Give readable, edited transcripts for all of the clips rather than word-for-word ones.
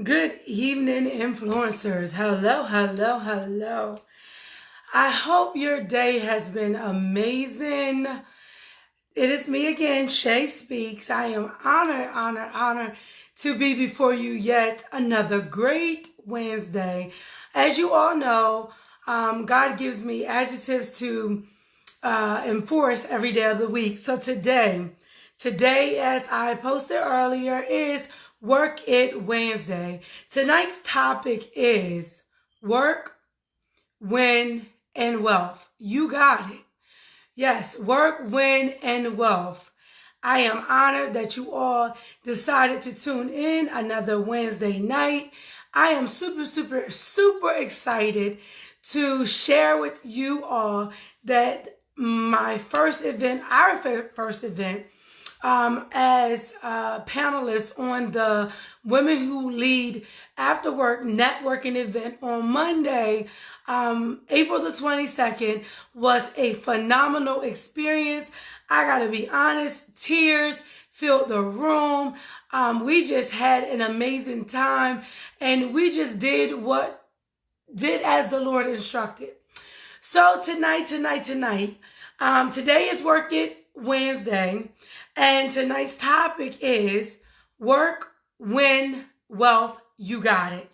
Good evening, influencers. Hello, hello, hello. I hope your day has been amazing. It is me again, Shay Speaks. I am honored to be before you yet another great Wednesday. As you all know, God gives me adjectives to enforce every day of the week. So today, as I posted earlier, is WorkIt Wednesday. Tonight's topic is work, win, and wealth. You got it. Yes, work, win, and wealth. I am honored that you all decided to tune in another Wednesday night. I am super excited to share with you all that our first event, as panelists on the Women Who Lead After Work networking event on Monday, April the 22nd, was a phenomenal experience. I gotta be honest, tears filled the room. We just had an amazing time, and we just did as the Lord instructed. So tonight, today is Work It Wednesday, and tonight's topic is work, win, wealth, you got it.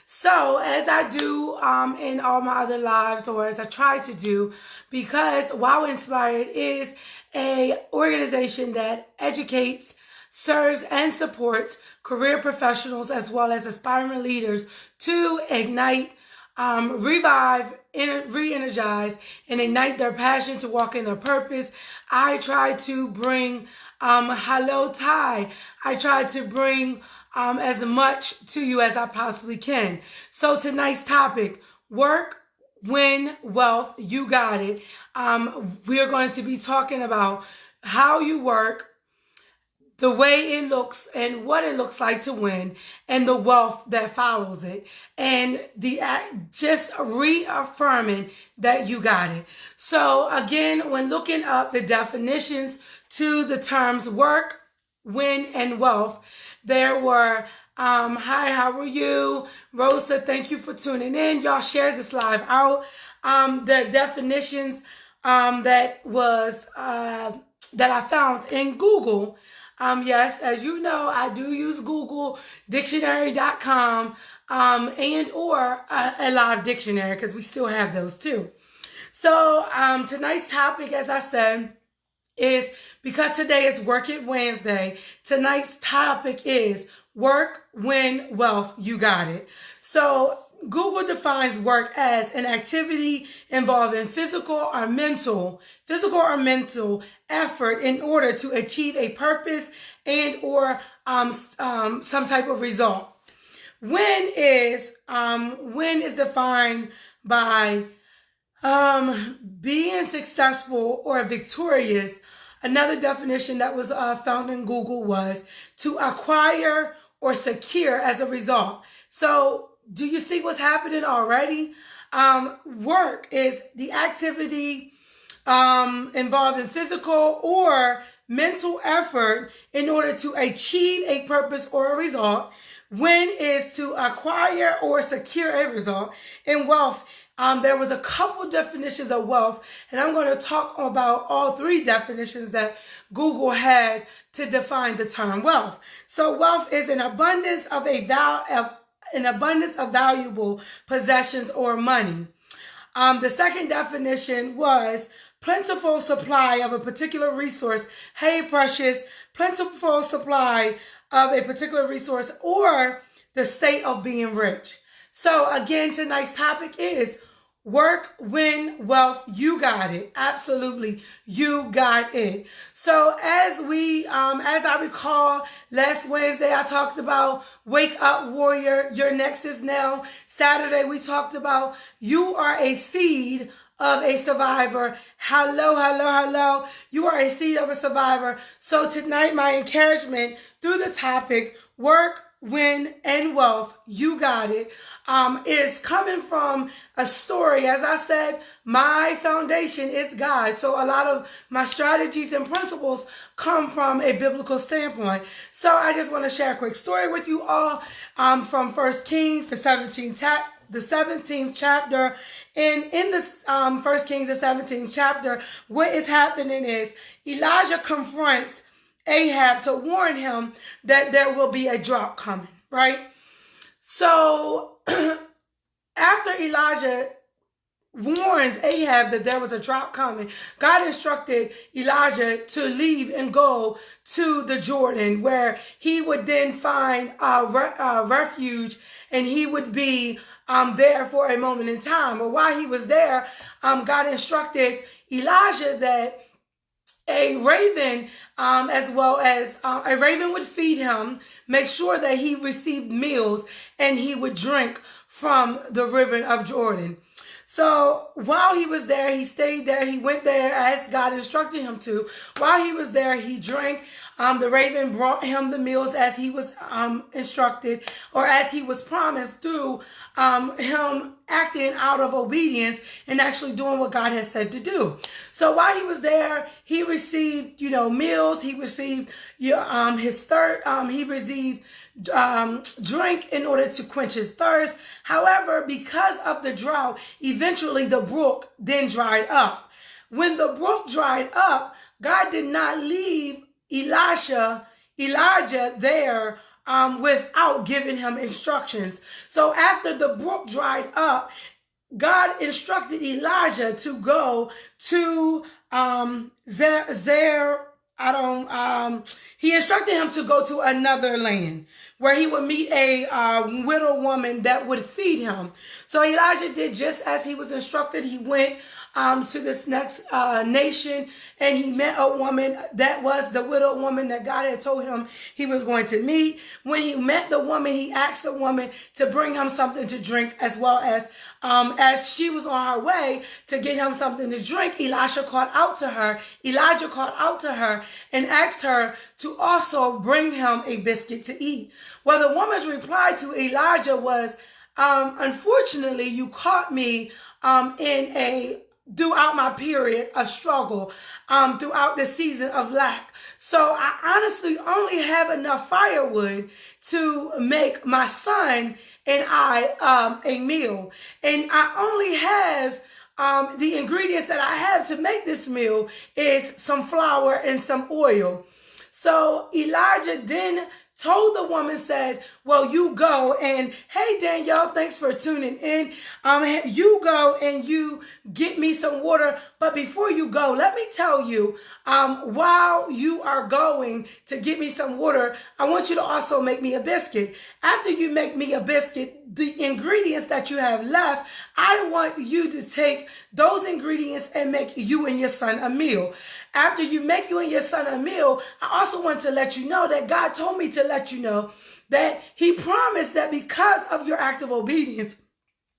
So as I do in all my other lives, or as I try to do, because Wow Inspired is a organization that educates, serves, and supports career professionals as well as aspiring leaders to ignite, revive, re-energize, and ignite their passion to walk in their purpose. I try to bring hello Ty. I try to bring as much to you as I possibly can. So tonight's topic, work, win, wealth, you got it. We are going to be talking about how you work, the way it looks and what it looks like to win, and the wealth that follows it, and just reaffirming that you got it. So again, when looking up the definitions to the terms work, win, and wealth, there were, hi, how are you? Rosa, thank you for tuning in. Y'all share this live out. The definitions that I found in Google. Yes, as you know, I do use Google Dictionary.com and or a live dictionary, because we still have those too. So tonight's topic, as I said, is, because today is Work It Wednesday, tonight's topic is work, win, wealth, you got it. So Google defines work as an activity involving physical or mental effort in order to achieve a purpose and or some type of result. Win is defined by being successful or victorious. Another definition that was found in Google was to acquire or secure as a result. So do you see what's happening already? Work is the activity involving physical or mental effort in order to achieve a purpose or a result. Win is to acquire or secure a result. And wealth, there was a couple definitions of wealth, and I'm going to talk about all three definitions that Google had to define the term wealth. So wealth is an abundance of valuable possessions or money. The second definition was plentiful supply of a particular resource. Hey, precious, plentiful supply of a particular resource, or the state of being rich. So again, tonight's topic is work, win, wealth, you got it. Absolutely, you got it. So as I recall, last Wednesday I talked about wake up warrior, your next is now. Saturday we talked about you are a seed of a survivor. Hello, hello, hello. You are a seed of a survivor. So tonight, my encouragement through the topic, work, win, and wealth, you got it, is coming from a story. As I said, my foundation is God. So a lot of my strategies and principles come from a biblical standpoint. So I just want to share a quick story with you all from 1 Kings, the 17th chapter. And in this 1 Kings, the 17th chapter, what is happening is Elijah confronts Ahab to warn him that there will be a drought coming, right? So after Elijah warns Ahab that there was a drought coming, God instructed Elijah to leave and go to the Jordan, where he would then find refuge, and he would be there for a moment in time. But while he was there, God instructed Elijah that a raven, as well as a raven would feed him, make sure that he received meals, and he would drink from the river of Jordan. So while he was there, he stayed there. He went there as God instructed him to. While he was there, he drank. The raven brought him the meals as he was instructed, or as he was promised, through him acting out of obedience and actually doing what God has said to do. So while he was there, he received, meals. He received his thirst. He received drink in order to quench his thirst. However, because of the drought, eventually the brook then dried up. When the brook dried up, God did not leave Elijah there without giving him instructions. So after the brook dried up, God instructed Elijah to go to he instructed him to go to another land where he would meet a widow woman that would feed him. So Elijah did just as he was instructed. He went to this next nation, and he met a woman that was the widow woman that God had told him he was going to meet. When he met the woman, he asked the woman to bring him something to drink, as well as she was on her way to get him something to drink, Elijah called out to her and asked her to also bring him a biscuit to eat. Well, the woman's reply to Elijah was, unfortunately, you caught me throughout my period of struggle, throughout the season of lack. So I honestly only have enough firewood to make my son and I a meal. And I only have the ingredients that I have to make this meal is some flour and some oil. So Elijah then told the woman, said, well, you go, and hey, Danielle, thanks for tuning in. You go and you get me some water. But before you go, let me tell you, while you are going to get me some water, I want you to also make me a biscuit. After you make me a biscuit, the ingredients that you have left, I want you to take those ingredients and make you and your son a meal. After you make you and your son a meal, I also want to let you know that God told me to let you know that he promised that because of your act of obedience,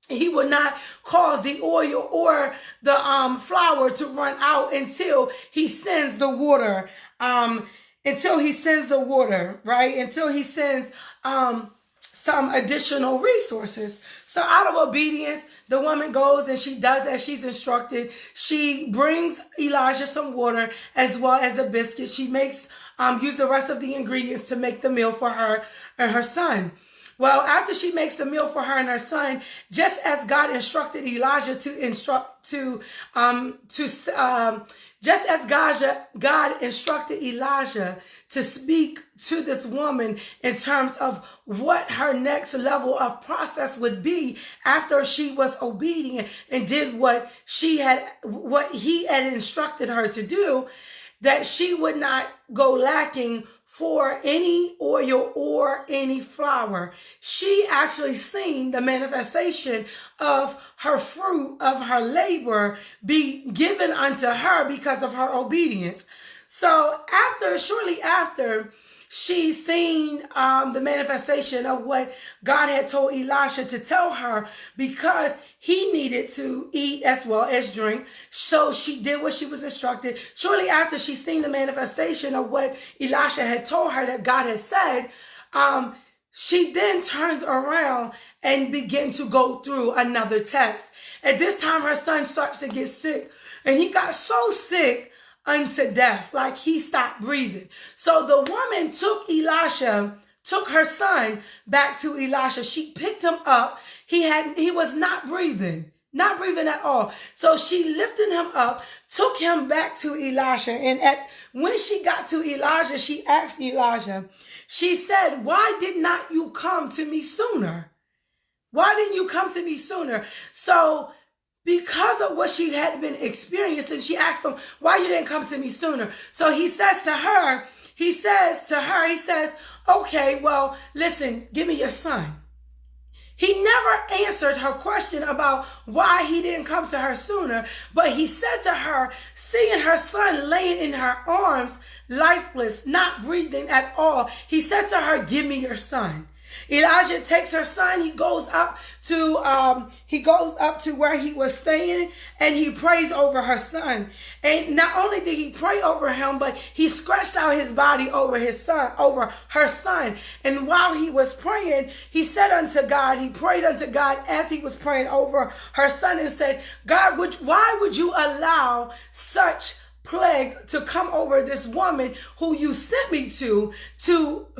he will not cause the oil or the flour to run out until he sends the water. Right? Until he sends some additional resources. So out of obedience, the woman goes and she does as she's instructed. She brings Elijah some water as well as a biscuit. She makes use the rest of the ingredients to make the meal for her and her son. Well, after she makes the meal for her and her son, just as God instructed Elijah just as God instructed Elijah to speak to this woman in terms of what her next level of process would be after she was obedient and did what he had instructed her to do, that she would not go lacking for any oil or any flour. She actually seen the manifestation of her fruit of her labor be given unto her because of her obedience. So shortly after, she seen the manifestation of what God had told Elisha to tell her, because he needed to eat as well as drink. So she did what she was instructed. Shortly after she seen the manifestation of what Elisha had told her that God had said, she then turns around and began to go through another test. At this time, her son starts to get sick, and he got so sick unto death, like he stopped breathing. So the woman took her son back to Elisha. She picked him up. He was not breathing at all. So she lifted him up, took him back to Elisha. And when she got to Elijah, she asked Elijah, she said, "Why did not you come to me sooner? Why didn't you come to me sooner?" So because of what she had been experiencing, she asked him, "Why you didn't come to me sooner?" So he says, "Okay, well, listen, give me your son." He never answered her question about why he didn't come to her sooner, but he said to her, seeing her son laying in her arms, lifeless, not breathing at all, he said to her, "Give me your son." Elijah takes her son. He goes up to where he was staying, and he prays over her son. And not only did he pray over him, but he scratched out his body over her son. And while he was praying, he said unto God, he prayed unto God as he was praying over her son, and said, "God, why would you allow such plague to come over this woman who you sent me to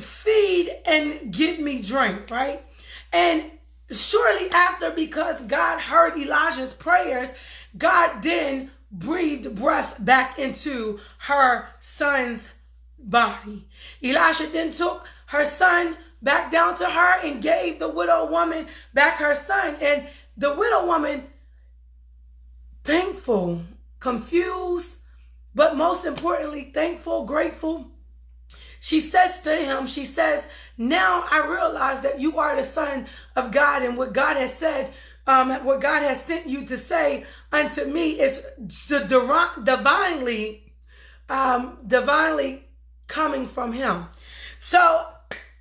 feed and give me drink," right? And shortly after, because God heard Elijah's prayers, God then breathed breath back into her son's body. Elisha then took her son back down to her and gave the widow woman back her son. And the widow woman, thankful, confused, but most importantly, thankful, grateful, she says to him, she says, "Now I realize that you are the Son of God, and what God has said, what God has sent you to say unto me is divinely coming from him." So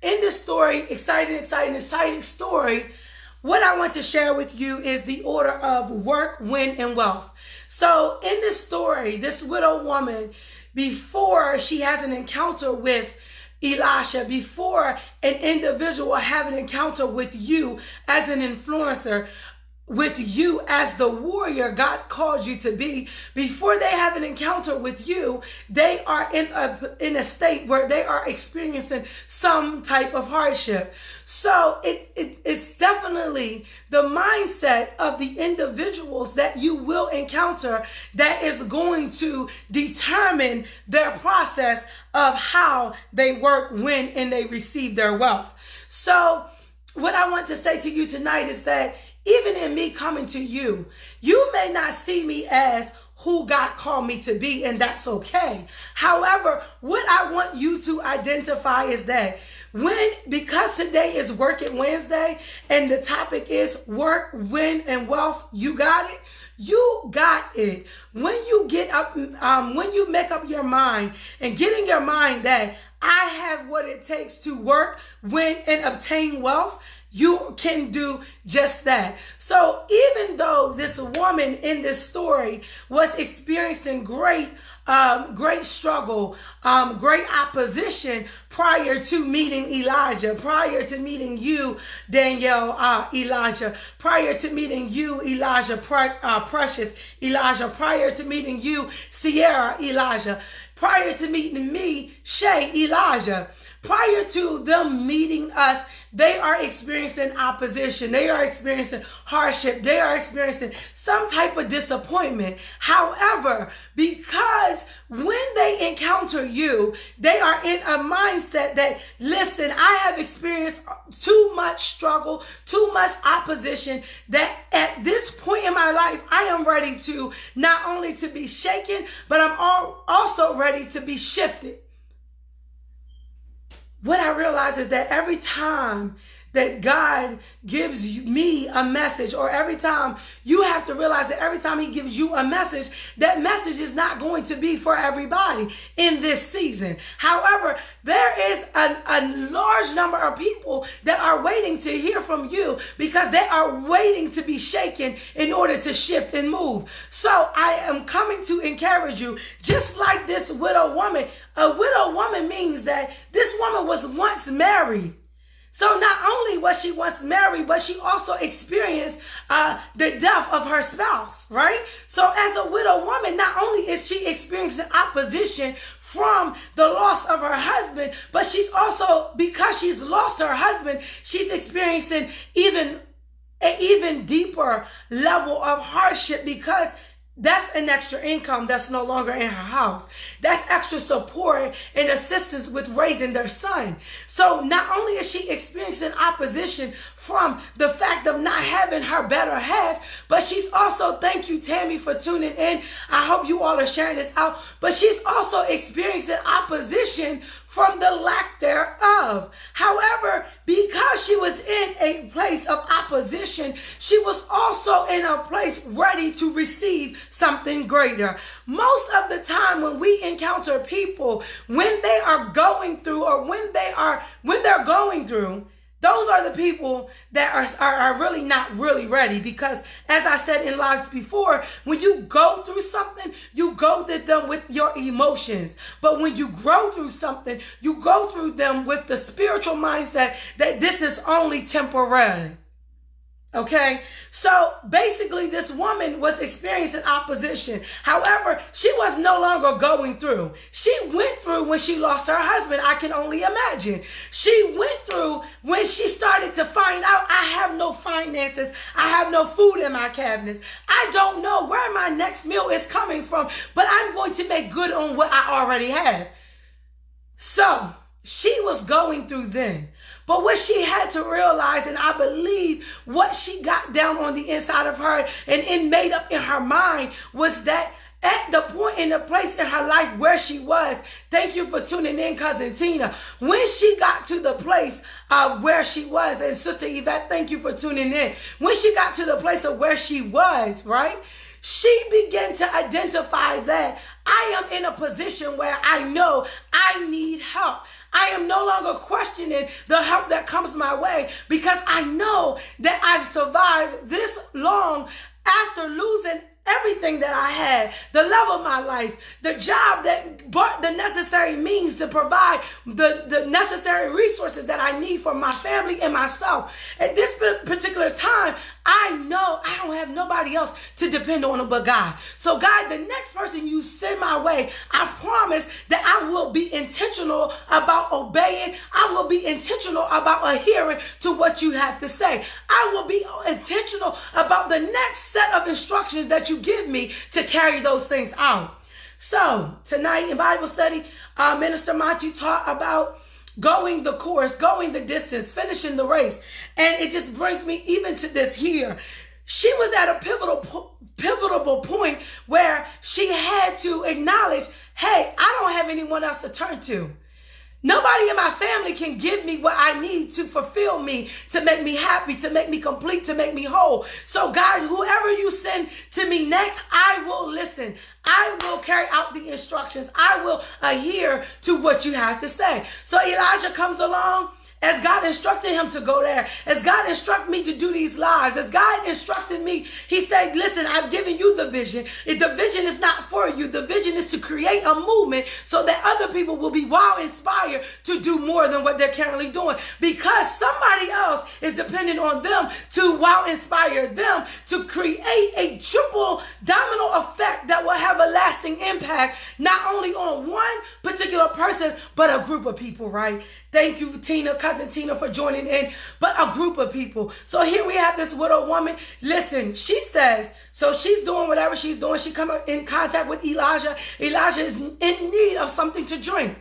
in this story, exciting story, what I want to share with you is the order of work, win, and wealth. So in this story, this widow woman, before she has an encounter with Elisha, before an individual have an encounter with you as an influencer, with you as the warrior God called you to be, before they have an encounter with you, they are in a state where they are experiencing some type of hardship. So it's definitely the mindset of the individuals that you will encounter that is going to determine their process of how they work, when, and they receive their wealth. So what I want to say to you tonight is that even in me coming to you, you may not see me as who God called me to be, and that's okay. However, what I want you to identify is that because today is WorkIt Wednesday, and the topic is work, win, and wealth, you got it. You got it. When you get up, when you make up your mind and get in your mind that I have what it takes to work, win, and obtain wealth, you can do just that. So even though this woman in this story was experiencing great struggle, great opposition prior to meeting Elijah, prior to meeting you, Danielle, Elijah, prior to meeting you, Elijah, Precious, Elijah, prior to meeting you, Sierra, Elijah, prior to meeting me, Shay, Elijah. Prior to them meeting us, they are experiencing opposition. They are experiencing hardship. They are experiencing some type of disappointment. However, because when they encounter you, they are in a mindset that, listen, I have experienced too much struggle, too much opposition, that at this point in my life, I am ready to not only to be shaken, but I'm also ready to be shifted. What I realize is that every time that God gives me a message, or every time you have to realize that every time he gives you a message, that message is not going to be for everybody in this season. However, there is a large number of people that are waiting to hear from you because they are waiting to be shaken in order to shift and move. So I am coming to encourage you, just like this widow woman. A widow woman means that this woman was once married. So not only was she once married, but she also experienced the death of her spouse, right? So as a widow woman, not only is she experiencing opposition from the loss of her husband, but she's also, because she's lost her husband, she's experiencing an even deeper level of hardship, because that's an extra income that's no longer in her house. That's extra support and assistance with raising their son. So not only is she experiencing opposition from the fact of not having her better half, but she's also, thank you, Tammy, for tuning in. I hope you all are sharing this out. But she's also experiencing opposition from the lack thereof. However, because she was in a place of opposition, she was also in a place ready to receive something greater. Most of the time when we encounter people, when they are going through, or when they're going through, those are the people that are really not really ready, because as I said in lives before, when you go through something, you go through them with your emotions. But when you grow through something, you go through them with the spiritual mindset that this is only temporary. Okay, so basically this woman was experiencing opposition. However, she was no longer going through. She went through when she lost her husband. I can only imagine. She went through when she started to find out, I have no finances. I have no food in my cabinets. I don't know where my next meal is coming from, but I'm going to make good on what I already have. So she was going through then. But what she had to realize, and I believe what she got down on the inside of her and made up in her mind, was that at the point in the place in her life where she was, thank you for tuning in, Cousin Tina, when she got to the place of where she was, and Sister Yvette, thank you for tuning in, when she got to the place of where she was, right, she began to identify that I am in a position where I know I need help. I am no longer questioning the help that comes my way, because I know that I've survived this long after losing everything that I had, the love of my life, the job that brought the necessary means to provide the necessary resources that I need for my family and myself. At this particular time, I know I don't have nobody else to depend on but God. So God, the next person you send my way, I promise that I will be intentional about obeying. I will be intentional about adhering to what you have to say. I will be intentional about the next set of instructions that you give me to carry those things out. So tonight in Bible study, Minister Monty taught about going the course, going the distance, finishing the race. And it just brings me even to this here. She was at a pivotal point where she had to acknowledge, hey, I don't have anyone else to turn to. Nobody in my family can give me what I need to fulfill me, to make me happy, to make me complete, to make me whole. So God, whoever you send to me next, I will listen. I will carry out the instructions. I will adhere to what you have to say. So Elijah comes along. As God instructed him to go there, as God instructed me to do these lives, as God instructed me, he said, listen, I've given you the vision. If the vision is not for you, the vision is to create a movement so that other people will be wow inspired to do more than what they're currently doing, because somebody else is dependent on them to wow inspire them to create a triple domino effect that will have a lasting impact, not only on one particular person, but a group of people, right? Thank you, Tina, Cousin Tina, for joining in, but a group of people. So here we have this widow woman. Listen, she says, so she's doing whatever she's doing. She come in contact with Elijah. Elijah is in need of something to drink.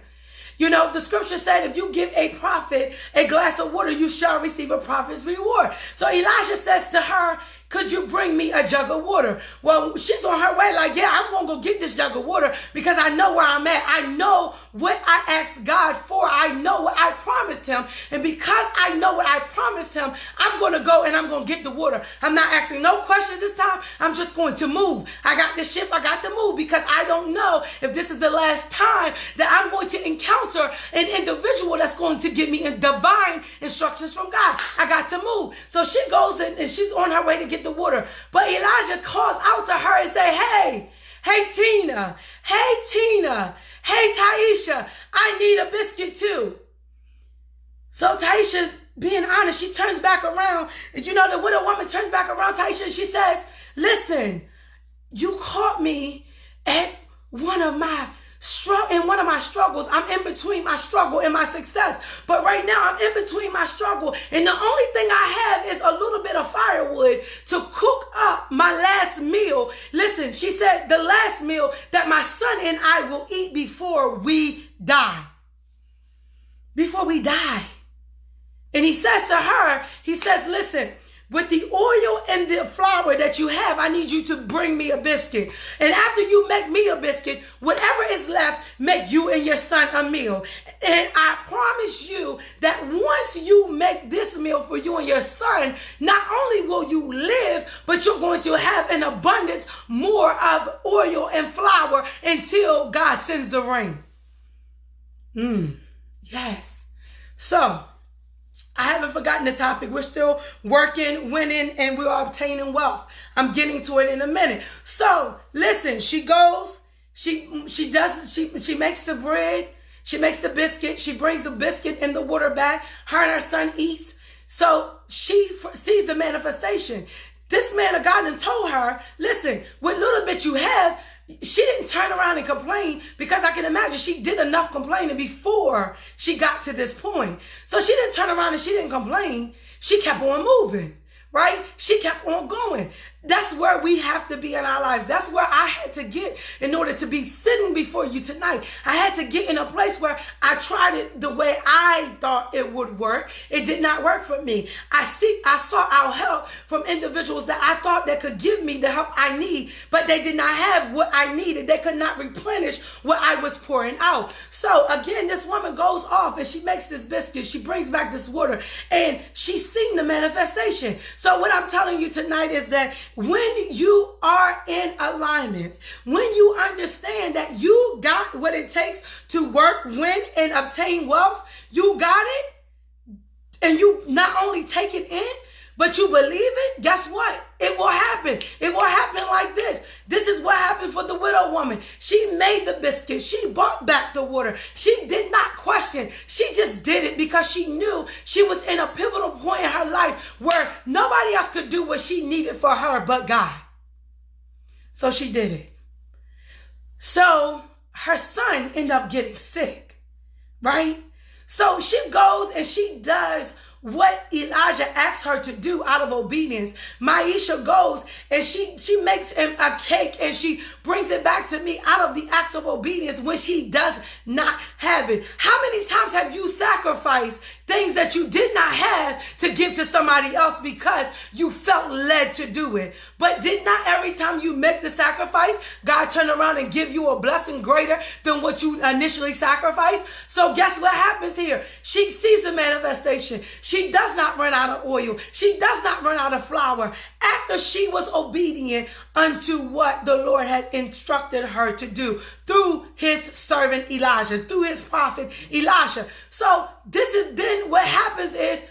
You know, the scripture said, if you give a prophet a glass of water, you shall receive a prophet's reward. So Elijah says to her, could you bring me a jug of water? Well, she's on her way like, yeah, I'm going to go get this jug of water because I know where I'm at. I know what I asked God for. I know what I promised him. And because I know what I promised him, I'm going to go and I'm going to get the water. I'm not asking no questions this time. I'm just going to move. I got the shift. I got to move because I don't know if this is the last time that I'm going to encounter an individual that's going to give me divine instructions from God. I got to move. So she goes in and she's on her way to get the water. But Elijah calls out to her and say, hey Tina, hey Taisha, I need a biscuit too. So Taisha, being honest, she turns back around. You know, the widow woman turns back around Taisha and she says, listen, you caught me at one of my struggles. I'm in between my struggle and my success. But right now I'm in between my struggle. And the only thing I have is a little bit of firewood to cook up my last meal. Listen, she said the last meal that my son and I will eat before we die. Before we die. And he says to her, he says, listen, with the oil and the flour that you have, I need you to bring me a biscuit. And after you make me a biscuit, whatever is left, make you and your son a meal. And I promise you that once you make this meal for you and your son, not only will you live, but you're going to have an abundance more of oil and flour until God sends the rain. Yes. So, I haven't forgotten the topic. We're still working, winning, and we're obtaining wealth. I'm getting to it in a minute. So, listen, she goes, she makes the bread, she makes the biscuit, she brings the biscuit and the water back. Her and her son eats. So, she sees the manifestation. This man of God done told her, listen, what little bit you have, she didn't turn around and complain because I can imagine she did enough complaining before she got to this point. So she didn't turn around and she didn't complain. She kept on moving, right? She kept on going. That's where we have to be in our lives. That's where I had to get in order to be sitting before you tonight. I had to get in a place where I tried it the way I thought it would work. It did not work for me. I sought out help from individuals that I thought that could give me the help I need, but they did not have what I needed. They could not replenish what I was pouring out. So again, this woman goes off and she makes this biscuit. She brings back this water and she's seen the manifestation. So what I'm telling you tonight is that when you are in alignment, when you understand that you got what it takes to work, win, and obtain wealth, you got it, and you not only take it in, but you believe it, guess what? It will happen. It will happen like this. This is what happened for the widow woman. She made the biscuit. She brought back the water. She did not question. She just did it because she knew she was in a pivotal point in her life where nobody else could do what she needed for her but God. So she did it. So her son ended up getting sick, right? So she goes and she does what Elijah asked her to do out of obedience. Maisha goes and she makes him a cake and she brings it back to me out of the act of obedience when she does not have it. How many times have you sacrificed things that you did not have to give to somebody else because you felt led to do it? But did not every time you make the sacrifice, God turn around and give you a blessing greater than what you initially sacrificed? So guess what happens here? She sees the manifestation. She does not run out of oil. She does not run out of flour after she was obedient unto what the Lord had instructed her to do through his servant Elijah, through his prophet Elisha. So this is then what happens is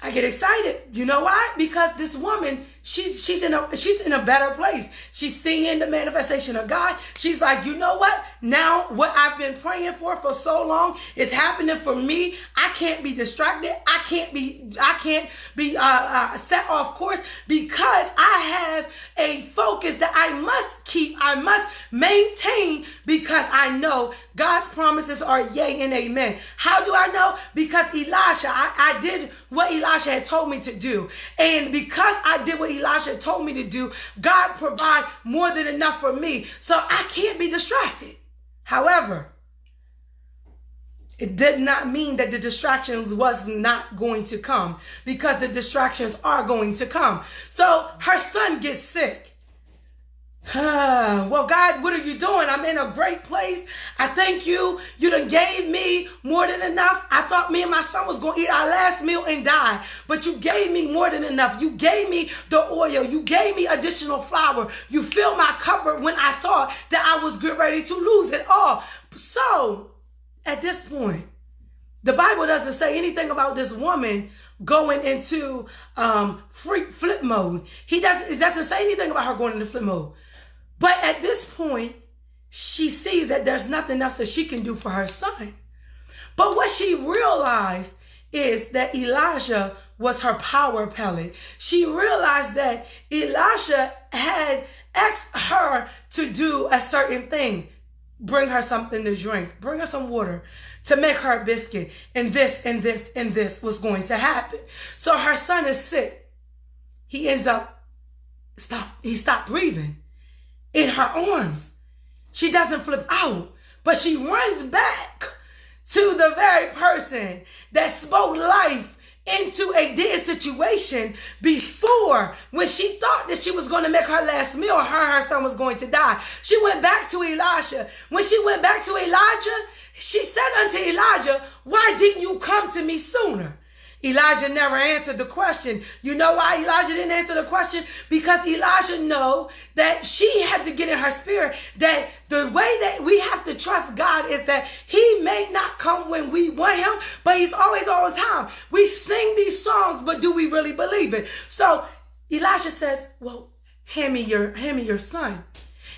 I get excited. You know why? Because this woman, she's in a better place. She's seeing the manifestation of God. She's like, you know what? Now what I've been praying for so long is happening for me. I can't be distracted. I can't be set off course because I have a focus that I must keep. I must maintain because I know God's promises are yea and amen. How do I know? Because Elisha, I did what Elisha had told me to do. And because I did what Elisha told me to do, God provided more than enough for me. So I can't be distracted. However, it did not mean that the distractions was not going to come, because the distractions are going to come. So her son gets sick. Well, God, what are you doing? I'm in a great place. I thank you. You done gave me more than enough. I thought me and my son was going to eat our last meal and die, but you gave me more than enough. You gave me the oil. You gave me additional flour. You filled my cupboard when I thought that I was getting ready to lose it all. So at this point, the Bible doesn't say anything about this woman going into flip mode. It doesn't say anything about her going into flip mode. But at this point, she sees that there's nothing else that she can do for her son. But what she realized is that Elijah was her power pellet. She realized that Elijah had asked her to do a certain thing. Bring her something to drink. Bring her some water to make her a biscuit. And this and this and this was going to happen. So her son is sick. He ends up, he stopped breathing in her arms. She doesn't flip out, but she runs back to the very person that spoke life into a dead situation before, when she thought that she was going to make her last meal, her son was going to die. She went back to Elijah. When she went back to Elijah, she said unto Elijah, why didn't you come to me sooner? Elijah never answered the question. You know why Elijah didn't answer the question? Because Elijah knew that she had to get in her spirit that the way that we have to trust God is that he may not come when we want him, but he's always on time. We sing these songs, but do we really believe it? So Elijah says, well, hand me your son.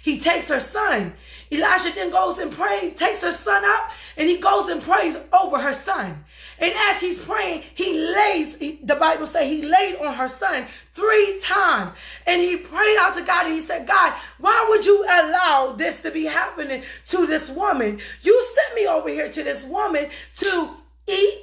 He takes her son. Elijah then goes and prays, takes her son up, and he goes and prays over her son. And as he's praying, the Bible says he laid on her son 3 times. And he prayed out to God and he said, God, why would you allow this to be happening to this woman? You sent me over here to this woman to eat,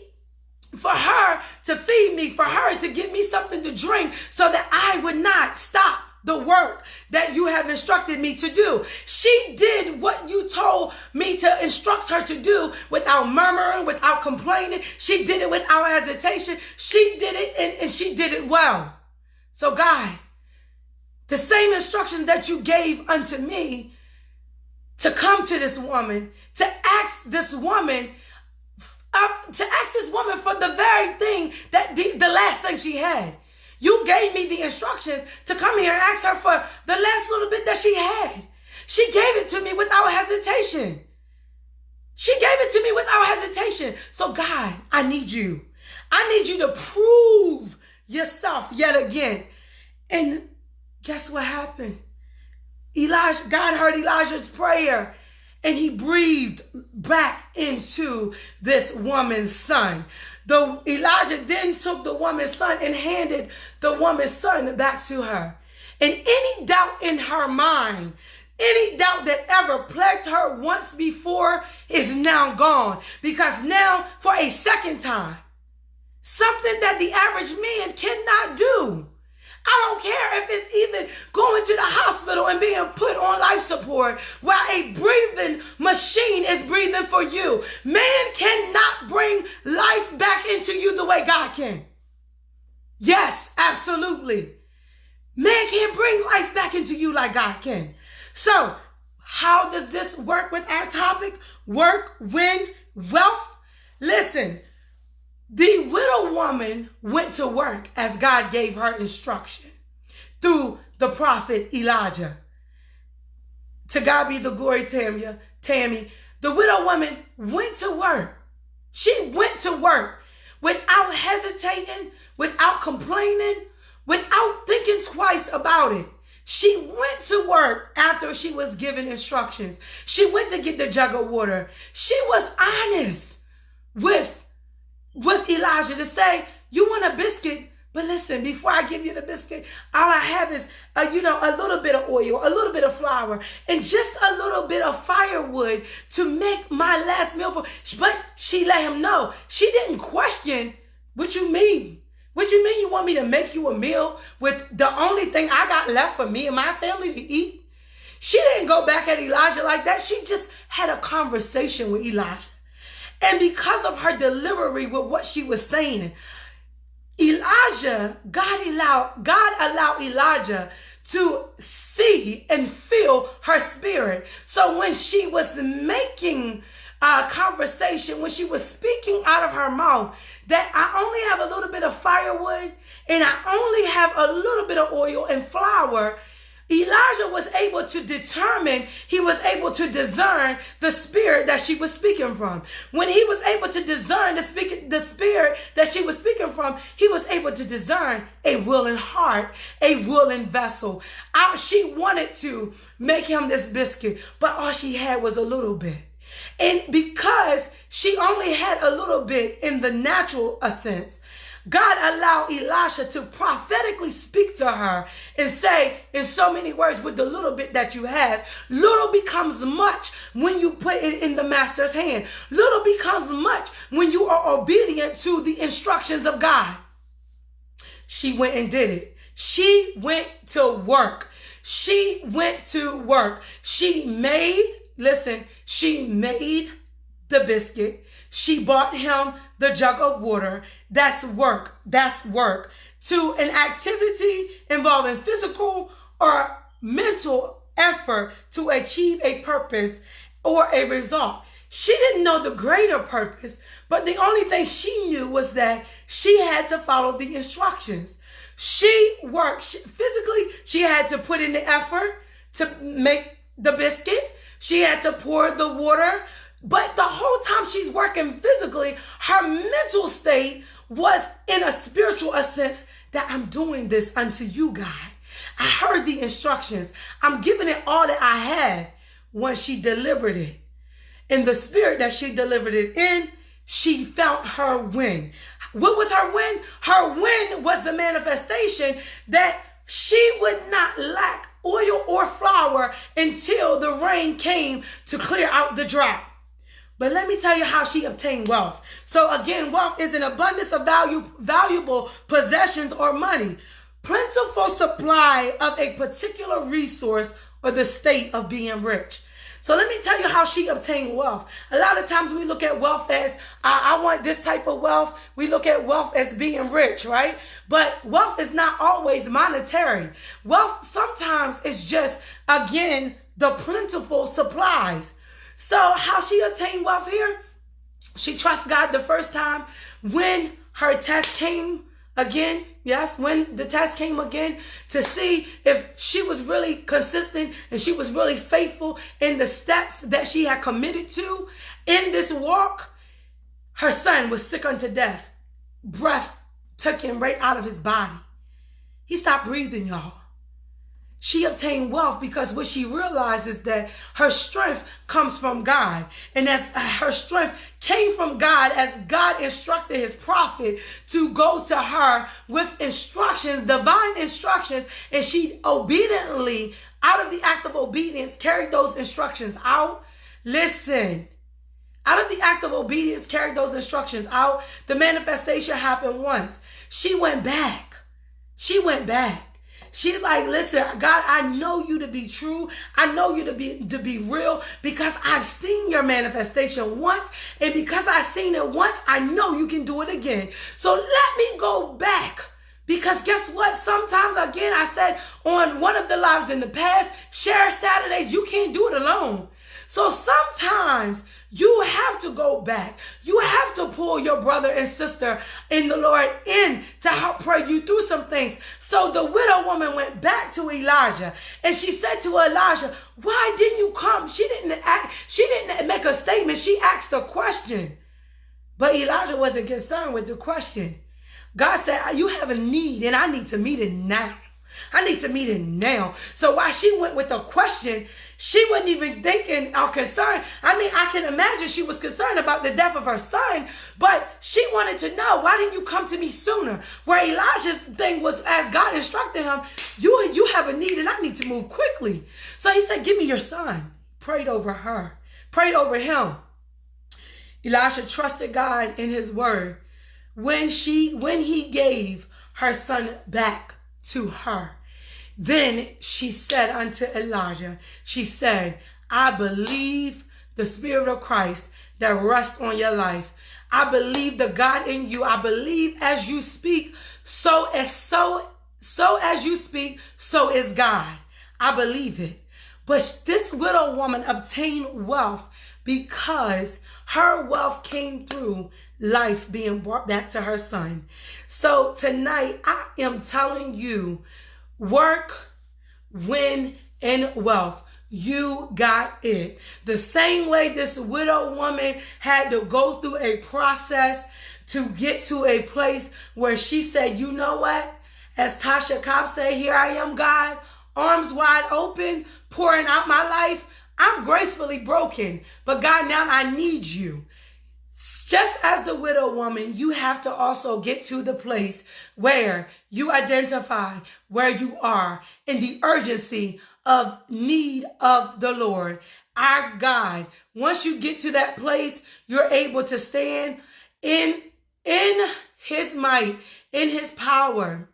for her to feed me, for her to give me something to drink so that I would not stop the work that you have instructed me to do. She did what you told me to instruct her to do without murmuring, without complaining. She did it without hesitation. She did it and she did it well. So God, the same instructions that you gave unto me to come to this woman, to ask this woman for the very thing that the last thing she had. You gave me the instructions to come here and ask her for the last little bit that she had. She gave it to me without hesitation. She gave it to me without hesitation. So God, I need you. I need you to prove yourself yet again. And guess what happened? God heard Elijah's prayer, and he breathed back into this woman's son. Elijah then took the woman's son and handed the woman's son back to her. And any doubt in her mind, any doubt that ever plagued her once before is now gone. Because now, for a second time, something that the average man cannot do. I don't care if it's even going to the hospital and being put on life support while a breathing machine is breathing for you. Man cannot bring life back into you the way God can. Yes, absolutely. Man can't bring life back into you like God can. So, how does this work with our topic? Work, win, wealth. Listen. The widow woman went to work as God gave her instruction through the prophet Elijah. To God be the glory, Tammy. The widow woman went to work. She went to work without hesitating, without complaining, without thinking twice about it. She went to work after she was given instructions. She went to get the jug of water. She was honest with Elijah to say, you want a biscuit? But listen, before I give you the biscuit, all I have is, a little bit of oil, a little bit of flour, and just a little bit of firewood to make my last meal for. But she let him know. She didn't question, what you mean? What you mean you want me to make you a meal with the only thing I got left for me and my family to eat? She didn't go back at Elijah like that. She just had a conversation with Elijah. And because of her delivery with what she was saying, God allowed Elijah to see and feel her spirit. So when she was making a conversation, when she was speaking out of her mouth, that I only have a little bit of firewood and I only have a little bit of oil and flour, Elijah was able to determine, he was able to discern the spirit that she was speaking from. When he was able to discern the spirit that she was speaking from, he was able to discern a willing heart, a willing vessel. She wanted to make him this biscuit, but all she had was a little bit. And because she only had a little bit in the natural sense, God allowed Elisha to prophetically speak to her and say in so many words, with the little bit that you have, little becomes much when you put it in the master's hand. Little becomes much when you are obedient to the instructions of God. She went and did it. She went to work. She went to work. She made the biscuit. She bought him the jug of water. That's work. That's work. To an activity involving physical or mental effort to achieve a purpose or a result. She didn't know the greater purpose, but the only thing she knew was that she had to follow the instructions. She worked physically. She had to put in the effort to make the biscuit. She had to pour the water. But the whole time she's working physically, her mental state was in a spiritual sense that I'm doing this unto you, God. I heard the instructions. I'm giving it all that I have. When she delivered it, in the spirit that she delivered it in, she felt her win. What was her win? Her win was the manifestation that she would not lack oil or flour until the rain came to clear out the drought. But let me tell you how she obtained wealth. So again, wealth is an abundance of valuable possessions or money. Plentiful supply of a particular resource or the state of being rich. So let me tell you how she obtained wealth. A lot of times we look at wealth as, I want this type of wealth. We look at wealth as being rich, right? But wealth is not always monetary. Wealth sometimes is just, again, the plentiful supplies. So how she obtained wealth here? She trusts God the first time. When her test came again, when the test came again, to see if she was really consistent and she was really faithful in the steps that she had committed to in this walk, her son was sick unto death. Breath took him right out of his body. He stopped breathing, y'all. She obtained wealth because what she realized is that her strength comes from God. And as her strength came from God, as God instructed his prophet to go to her with instructions, divine instructions, and she obediently, out of the act of obedience, carried those instructions out. Listen, out of the act of obedience, carried those instructions out. The manifestation happened once. She went back. She went back. She's like, listen, God, I know you to be true. I know you to be real because I've seen your manifestation once. And because I've seen it once, I know you can do it again. So let me go back. Because guess what? Sometimes, again, I said on one of the lives in the past, share Saturdays, you can't do it alone. So sometimes you have to go back. You have to pull your brother and sister in the Lord in to help pray you through some things. So the widow woman went back to Elijah and she said to Elijah, why didn't you come? She didn't make a statement. She asked a question. But Elijah wasn't concerned with the question. God said, you have a need and I need to meet it now. I need to meet it now. So while she went with the question, she wasn't even thinking or concerned. I mean, I can imagine she was concerned about the death of her son, but she wanted to know, why didn't you come to me sooner? Where Elijah's thing was, as God instructed him, you have a need and I need to move quickly. So he said, give me your son. Prayed over her, prayed over him. Elisha trusted God in his word. When he gave her son back to her, then she said unto Elijah, she said, I believe the Spirit of Christ that rest on your life. I believe the God in you. I believe as you speak, so as you speak, so is God. I believe it. But this widow woman obtained wealth because her wealth came through life being brought back to her son. So tonight, I am telling you, work, win, and wealth. You got it. The same way this widow woman had to go through a process to get to a place where she said, you know what? As Tasha Cobb said, here I am, God, arms wide open, pouring out my life. I'm gracefully broken, but God, now I need you. Just as the widow woman, you have to also get to the place where you identify where you are in the urgency of need of the Lord, our God. Once you get to that place, you're able to stand in his might, in his power,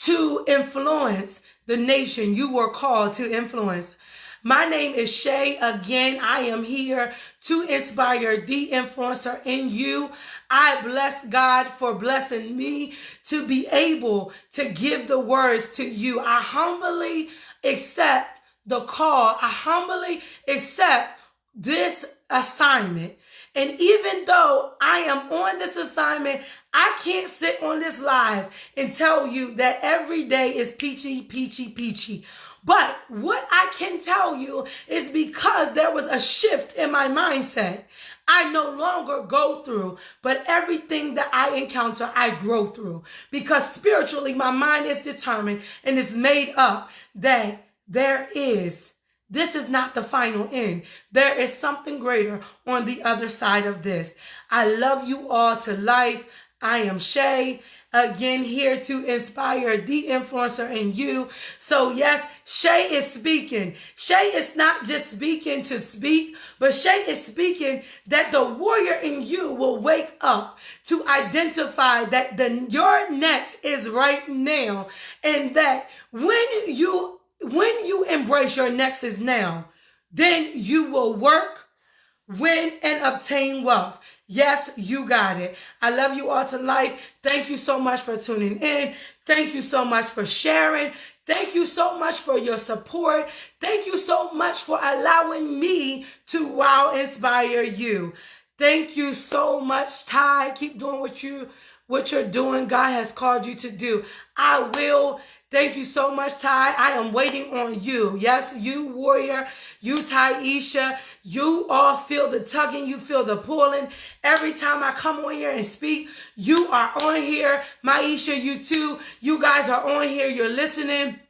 to influence the nation you were called to influence. My name is Shay. Again, I am here to inspire the influencer in you. I bless God for blessing me to be able to give the words to you. I humbly accept the call. I humbly accept this assignment. And even though I am on this assignment, I can't sit on this live and tell you that every day is peachy, peachy, peachy. But what I can tell you is because there was a shift in my mindset, I no longer go through, but everything that I encounter, I grow through. Because spiritually, my mind is determined and is made up that this is not the final end. There is something greater on the other side of this. I love you all to life. I am Shay. Again, here to inspire the influencer in you. So yes, Shay is speaking. Shay is not just speaking to speak, but Shay is speaking that the warrior in you will wake up to identify that your next is right now. And that when you embrace your next is now, then you will work, win, and obtain wealth. Yes, you got it. I love you all to life. Thank you so much for tuning in. Thank you so much for sharing. Thank you so much for your support. Thank you so much for allowing me to wow inspire you. Thank you so much, Ty. Keep doing what you're doing. God has called you to do. I will. Thank you so much, Ty. I am waiting on you. Yes, you warrior, you Taisha, you all feel the tugging, you feel the pulling. Every time I come on here and speak, you are on here. Maisha, you too. You guys are on here. You're listening.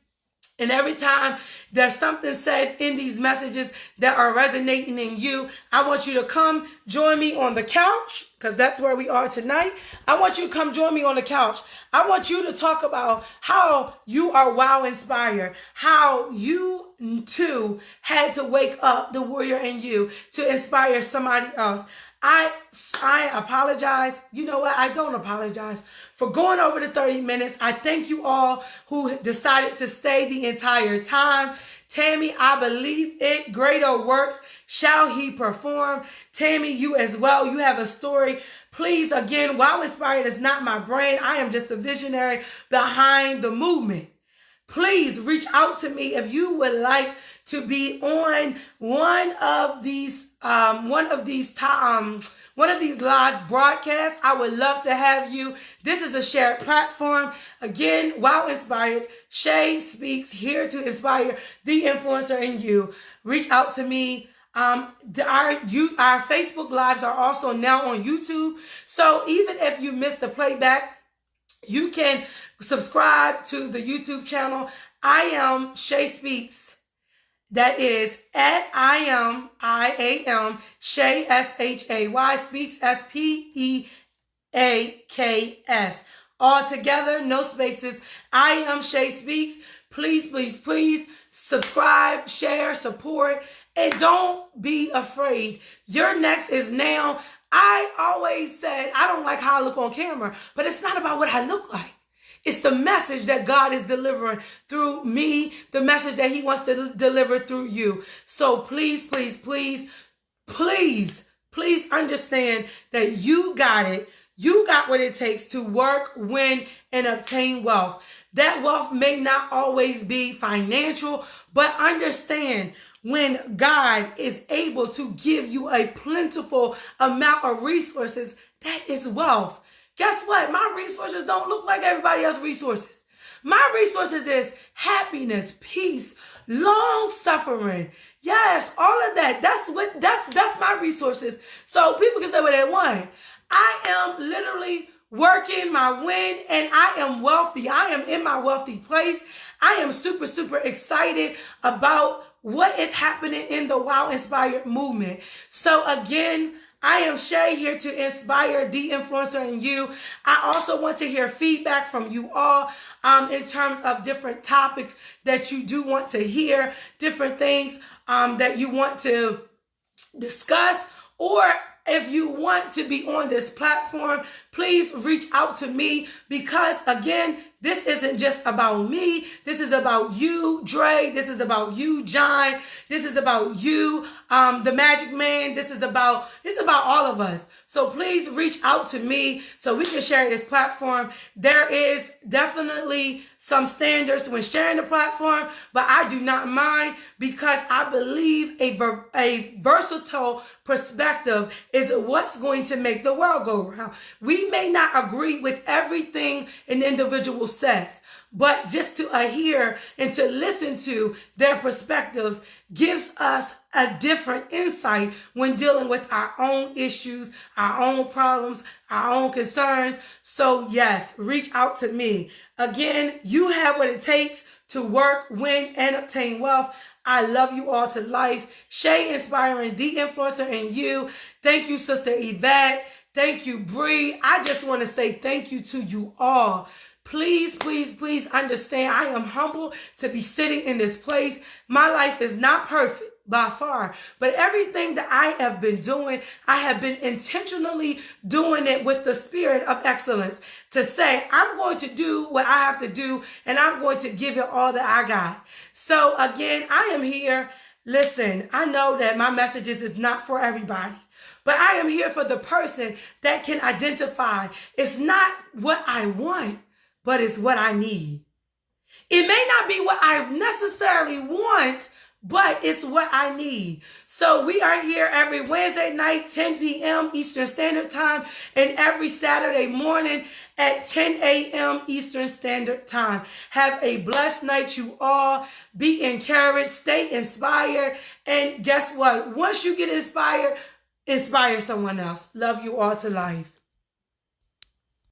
And every time there's something said in these messages that are resonating in you, I want you to come join me on the couch, because that's where we are tonight. I want you to come join me on the couch. I want you to talk about how you are wow inspired, how you too had to wake up the warrior in you to inspire somebody else. I apologize. You know what? I don't apologize for going over the 30 minutes. I thank you all who decided to stay the entire time. Tammy, I believe it. Greater works shall he perform. Tammy, you as well. You have a story. Please, again, Wow Inspired is not my brand. I am just a visionary behind the movement. Please reach out to me if you would like to be on one of these live broadcasts. I would love to have you. This is a shared platform. Again, Wow Inspired. Shay speaks, here to inspire the influencer in you. Reach out to me. Our Facebook lives are also now on YouTube. So even if you missed the playback, you can subscribe to the YouTube channel. I am Shay Speaks. That is at I am Shay SHAY Speaks SPEAKS. All together, no spaces. I am Shay Speaks. Please, please, please subscribe, share, support, and don't be afraid. Your next is now. I always said I don't like how I look on camera, but it's not about what I look like. It's the message that God is delivering through me, the message that he wants to deliver through you. So please, please, please, please, please understand that you got it. You got what it takes to work, win, and obtain wealth. That wealth may not always be financial, but understand when God is able to give you a plentiful amount of resources, that is wealth. Guess what? My resources don't look like everybody else's resources. My resources is happiness, peace, long suffering. Yes, all of that. That's my resources. So people can say what they want. I am literally working my win and I am wealthy. I am in my wealthy place. I am super, super excited about what is happening in the Wow Inspired movement. So again, I am Shay, here to inspire the influencer in you. I also want to hear feedback from you all in terms of different topics that you do want to hear, different things that you want to discuss, or if you want to be on this platform, please reach out to me, because again, this isn't just about me. This is about you, Dre. This is about you, John. This is about you, the Magic Man. This is about all of us. So please reach out to me so we can share this platform. There is definitely some standards when sharing the platform, but I do not mind, because I believe a versatile perspective is what's going to make the world go round. We may not agree with everything an individual says, but just to adhere and to listen to their perspectives gives us a different insight when dealing with our own issues, our own problems, our own concerns. So yes, reach out to me. Again, you have what it takes to work, win, and obtain wealth. I love you all to life. Shay, inspiring the influencer in you. Thank you, Sister Yvette. Thank you, Bree. I just want to say thank you to you all. Please, please, please understand, I am humbled to be sitting in this place. My life is not perfect by far, but everything that I have been doing, I have been intentionally doing it with the spirit of excellence, to say, I'm going to do what I have to do, and I'm going to give it all that I got. So again, I am here. Listen, I know that my messages is not for everybody, but I am here for the person that can identify it's not what I want, but it's what I need. It may not be what I necessarily want, but it's what I need. So we are here every Wednesday night, 10 p.m. Eastern Standard Time, and every Saturday morning at 10 a.m. Eastern Standard Time. Have a blessed night, you all. Be encouraged, stay inspired, and guess what? Once you get inspired, inspire someone else. Love you all to life.